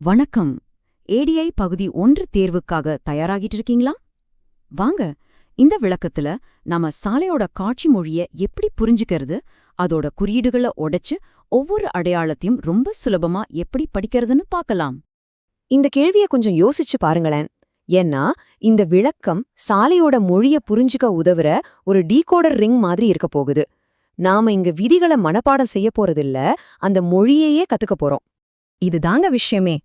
வணக்கம். ஏடிஐ பகுதி 1 தேர்வுக்காக தயாராகிட்டு இருக்கீங்களா? வாங்க, இந்த விளக்கத்துல நாம சாலையோட காட்சி மொழிய எப்படி புரிஞ்சுக்கிறது, அதோட குறியீடுகளை உடைச்சு ஒவ்வொரு அடையாளத்தையும் ரொம்ப சுலபமா எப்படி படிக்கிறதுன்னு பார்க்கலாம். இந்த கேள்விய கொஞ்சம் யோசிச்சு பாருங்களேன். ஏன்னா இந்த விளக்கம் சாலையோட மொழிய புரிஞ்சுக்க உதவுற ஒரு டீகோடர் ரிங் மாதிரி இருக்க போகுது. நாம இங்க விதிகளை மனப்பாடம் செய்ய போறதில்ல, அந்த மொழியையே கத்துக்க போறோம். இதுதாங்க விஷயமே.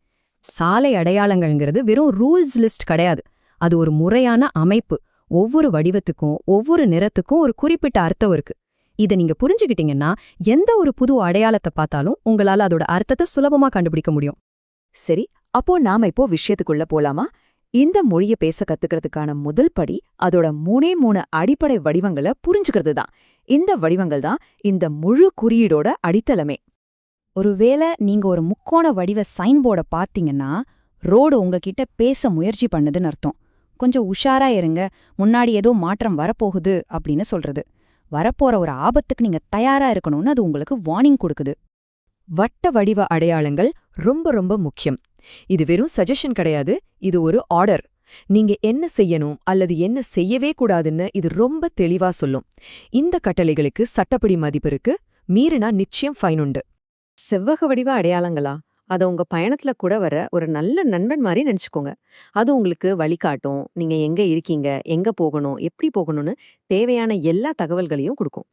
சாலை அடையாளங்கள்ங்கிறது வெறும் ரூல்ஸ் லிஸ்ட் கிடையாது. அது ஒரு முறையான அமைப்பு. ஒவ்வொரு வடிவத்துக்கும் ஒவ்வொரு நிறத்துக்கும் ஒரு குறிப்பிட்ட அர்த்தம் இருக்கு. இதை நீங்க புரிஞ்சுக்கிட்டீங்கன்னா எந்த ஒரு புது அடையாளத்தை பார்த்தாலும் உங்களால அதோட அர்த்தத்தை சுலபமா கண்டுபிடிக்க முடியும். சரி, அப்போ நாம இப்போ விஷயத்துக்குள்ள போலாமா? இந்த மொழிய பேச கத்துக்கிறதுக்கான முதல் படி அதோட 3 அடிப்படை வடிவங்களை புரிஞ்சுக்கிறது தான். இந்த வடிவங்கள் தான் இந்த முழு குறியீடோட அடித்தளமே. ஒருவேளை நீங்க ஒரு முக்கோண வடிவ சைன் போர்டை பார்த்தீங்கன்னா, ரோடு உங்ககிட்ட பேச முயற்சி பண்ணுதுன்னு அர்த்தம். கொஞ்சம் உஷாரா இருங்க, முன்னாடி ஏதோ மாற்றம் வரப்போகுது அப்படின்னு சொல்றது. வரப்போற ஒரு ஆபத்துக்கு நீங்க தயாரா இருக்கணும்னு அது உங்களுக்கு வார்னிங் கொடுக்குது. வட்ட வடிவ அடையாளங்கள் ரொம்ப ரொம்ப முக்கியம். இது வெறும் சஜஷன் கிடையாது, இது ஒரு ஆர்டர். நீங்க என்ன செய்யணும் அல்லது என்ன செய்யவே கூடாதுன்னு இது ரொம்ப தெளிவா சொல்லும். இந்த கட்டளைகளுக்கு சட்டப்படி மதிப்பு இருக்கு, மீறினா நிச்சயம் ஃபைன் உண்டு. செவ்வக வடிவ அடையாளங்களா? அதை உங்க பயணத்துல கூட வர ஒரு நல்ல நண்பன் மாதிரி நினைச்சுக்கோங்க. அது உங்களுக்கு வழிகாட்டும், நீங்க எங்க இருக்கீங்க, எங்க போகணும், எப்படி போகணும்னு தேவையான எல்லா தகவல்களையும் கொடுக்கும்.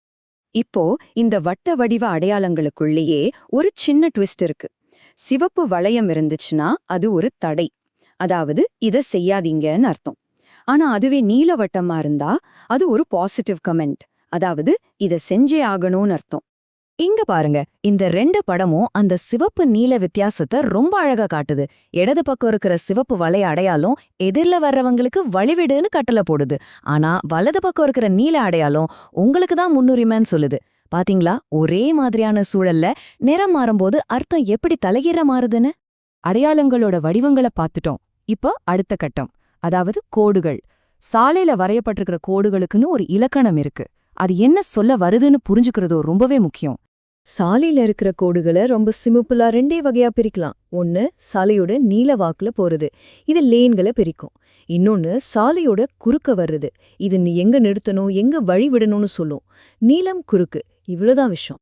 இப்போ இந்த வட்ட வடிவ அடையாளங்களுக்குள்ளேயே ஒரு சின்ன ட்விஸ்ட் இருக்கு. சிவப்பு வளையம் இருந்துச்சுன்னா அது ஒரு தடை, அதாவது இத செய்யாதீங்கன்னு அர்த்தம். ஆனா அதுவே நீல வட்டமா இருந்தா அது ஒரு பாசிட்டிவ் கமெண்ட், அதாவது இத செஞ்சே ஆகணும்னு அர்த்தம். இங்க பாருங்க, இந்த 2 படமும் அந்த சிவப்பு நீல வித்தியாசத்தை ரொம்ப அழகா காட்டுது. இடது பக்கம் இருக்கிற சிவப்பு வளைய அடையாளம் எதிரில வர்றவங்களுக்கு வழிவிடுன்னு கட்டளை போடுது. ஆனா வலது பக்கம் இருக்கிற நீல அடையாளம் உங்களுக்கு தான் முன்னுரிமைன்னு சொல்லுது. பாத்தீங்களா, ஒரே மாதிரியான சூழல்ல நிறம் மாறும்போது அர்த்தம் எப்படி தலைகீழ மாறுதுன்னு. அடையாளங்களோட வடிவங்களை பார்த்துட்டோம். இப்போ அடுத்த கட்டம், அதாவது கோடுகள். சாலையில வரையப்பட்டிருக்கிற கோடுகளுக்குன்னு ஒரு இலக்கணம் இருக்கு. அது என்ன சொல்ல வருதுன்னு புரிஞ்சுக்கிறதோ ரொம்பவே முக்கியம். சாலையில இருக்கிற கோடுகளை ரொம்ப சிம்பிளா 2 வகையா பிரிக்கலாம். ஒன்னு சாலையோட நீல வாக்குல போறது, இது லேன்களை பிரிக்கும். இன்னொன்னு சாலையோட குறுக்க வர்றது, இது நீ எங்க நிறுத்தணும், எங்க வழி விடணும்னு சொல்லும். நீலம் குறுக்கு, இவ்வளவுதான் விஷயம்.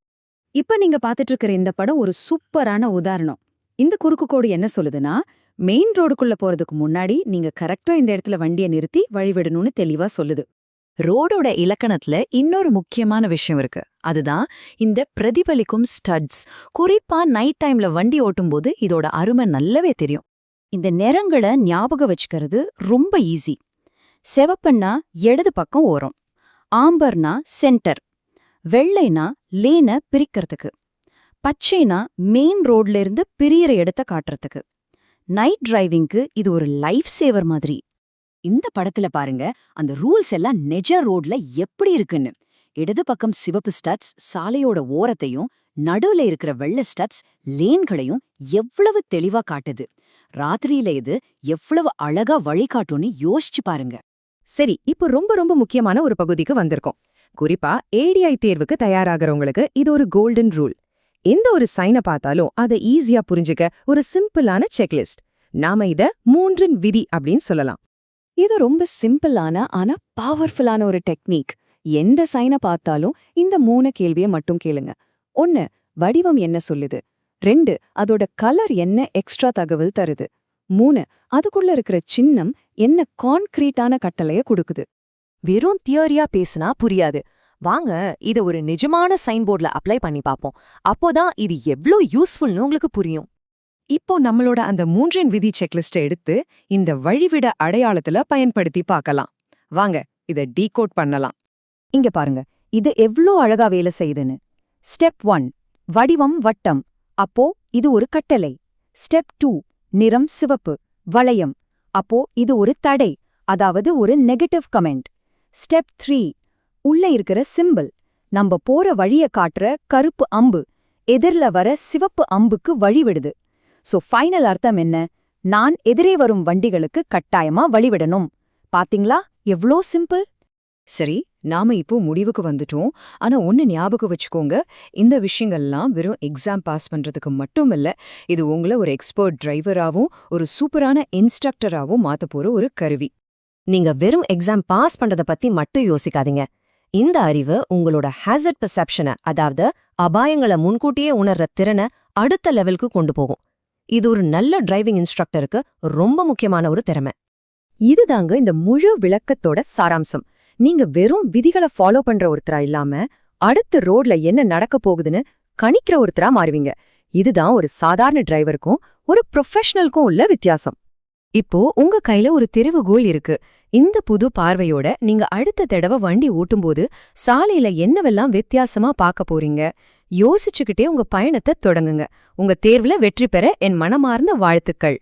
இப்ப நீங்க பாத்துட்டு இருக்கிற இந்த படம் ஒரு சூப்பரான உதாரணம். இந்த குறுக்கு கோடு என்ன சொல்லுதுன்னா, மெயின் ரோடுக்குள்ள போறதுக்கு முன்னாடி நீங்க கரெக்டா இந்த இடத்துல வண்டியை நிறுத்தி வழிவிடணும்னு தெளிவா சொல்லுது. ரோடோட இலக்கணத்துல இன்னொரு முக்கியமான விஷயம் இருக்கு. அதுதான் இந்த பிரதிபலிக்கும் ஸ்டட்ஸ். குறிப்பா நைட் டைம்ல வண்டி ஓட்டும்போது இதோட அருமை நல்லாவே தெரியும். இந்த நிறங்களை ஞாபகம் வச்சுக்கிறது ரொம்ப ஈஸி. சிவப்புன்னா இடது பக்கம் ஓரம், ஆம்பர்னா சென்டர், வெள்ளைனா லேனை பிரிக்கிறதுக்கு, பச்சைனா மெயின் ரோட்ல இருந்து பிரியற இடத்த காட்டுறதுக்கு. நைட் டிரைவிங்க்கு இது ஒரு லைஃப் சேவர் மாதிரி. இந்த படத்துல பாருங்க, அந்த ரூல்ஸ் எல்லாம் நெஜ ரோட்ல எப்படி இருக்குன்னு. இடது பக்கம் சிவப்பு ஸ்டட்ஸ் சாலையோட ஓரத்தையும், நடுவுல இருக்கிற வெள்ளை ஸ்டட்ஸ் லேன்களையும் எவ்வளவு தெளிவா காட்டுது. ராத்திரியில இது எவ்வளவு அழகா வழிகாட்டும்னு யோசிச்சு பாருங்க. சரி, இப்போ ரொம்ப ரொம்ப முக்கியமான ஒரு பகுதிக்கு வந்திருக்கோம். குறிப்பா ஏடிஐ தேர்வுக்கு தயாராகிறவங்களுக்கு இது ஒரு கோல்டன் ரூல். எந்த ஒரு சைனை பார்த்தாலும் அதை ஈஸியா புரிஞ்சுக்க ஒரு சிம்பிளான செக்லிஸ்ட். நாம இத 3 விதி அப்படின்னு சொல்லலாம். இது ரொம்ப சிம்பிளான ஆனா பவர்ஃபுல்லான ஒரு டெக்னிக். எந்த சைனை பார்த்தாலும் இந்த 3 கேள்வியை மட்டும் கேளுங்க. 1, வடிவம் என்ன சொல்லுது? 2, அதோட கலர் என்ன எக்ஸ்ட்ரா தகவல் தருது? 3, அதுக்குள்ள இருக்கிற சின்னம் என்ன கான்கிரீட்டான கட்டளைய கொடுக்குது? வெறும் தியரியா பேசினா புரியாது. வாங்க, இத ஒரு நிஜமான சைன்போர்ட்ல அப்ளை பண்ணி பாப்போம். அப்போதான் இது எவ்ளோ யூஸ்ஃபுல்னு உங்களுக்கு புரியும். இப்போ நம்மளோட அந்த 3 விதி செக்லிஸ்ட எடுத்து இந்த வழிவிட அடையாளத்துல பயன்படுத்தி பார்க்கலாம். வாங்க, இத டீகோட் பண்ணலாம். இங்க பாருங்க, இது எவ்ளோ அழகா வேலை செய்யுதுன்னு. ஸ்டெப் 1, வடிவம் வட்டம், அப்போ இது ஒரு கட்டளை. ஸ்டெப் 2, நிறம் சிவப்பு, வளையம், அப்போ இது ஒரு தடை, அதாவது ஒரு நெகட்டிவ் கமெண்ட். ஸ்டெப் 3, உள்ள இருக்கிற சிம்பிள், நம்ம போற வழிய காட்டுற கருப்பு அம்பு எதிர்ல வர சிவப்பு அம்புக்கு வழிவிடுது. சோ ஃபைனல் அர்த்தம் என்ன? நான் எதிரே வரும் வண்டிகளுக்கு கட்டாயமா வழிவிடணும். பாத்தீங்களா, எவ்ளோ சிம்பிள். சரி, நாம இப்போ முடிவுக்கு வந்துட்டோம். ஆனா ஒன்னு ஞாபகம் வச்சுக்கோங்க, இந்த விஷயங்கள்லாம் வெறும் எக்ஸாம் பாஸ் பண்றதுக்கு மட்டும் இல்ல, இது உங்களை ஒரு எக்ஸ்பர்ட் டிரைவராவும் ஒரு சூப்பரான இன்ஸ்ட்ரக்டராவும் மாத்த போற ஒரு கருவி. நீங்க வெறும் எக்ஸாம் பாஸ் பண்றத பத்தி மட்டும் யோசிக்காதீங்க. இந்த அறிவு உங்களோட ஹாசர்ட் பெர்செப்ஷனை, அதாவது அபாயங்களை முன்கூட்டியே உணர்ற திறனை அடுத்த லெவலுக்கு கொண்டு போகும். இது ஒரு நல்ல டிரைவிங் இன்ஸ்ட்ரக்டருக்கு ரொம்ப முக்கியமான ஒரு திறமை. இதுதாங்க இந்த முழு விளக்கத்தோட சாராம்சம். நீங்க வெறும் விதிகளை ஃபாலோ பண்ற ஒருத்தரா இல்லாம, அடுத்த ரோட்ல என்ன நடக்க போகுதுன்னு கணிக்கிற ஒருத்தரா மாறுவீங்க. இதுதான் ஒரு சாதாரண டிரைவருக்கும் ஒரு ப்ரொஃபஷனலுக்கும் உள்ள வித்தியாசம். இப்போ உங்க கையில ஒரு தெரிவுகோல் இருக்கு. இந்த புது பார்வையோட நீங்க அடுத்த தடவை வண்டி ஓட்டும்போது சாலையில என்னவெல்லாம் வித்தியாசமா பார்க்க போறீங்க? யோசிச்சுக்கிட்டே உங்க பயணத்தை தொடங்குங்க. உங்க தேர்வுல வெற்றி பெற என் மனமார்ந்த வாழ்த்துக்கள்.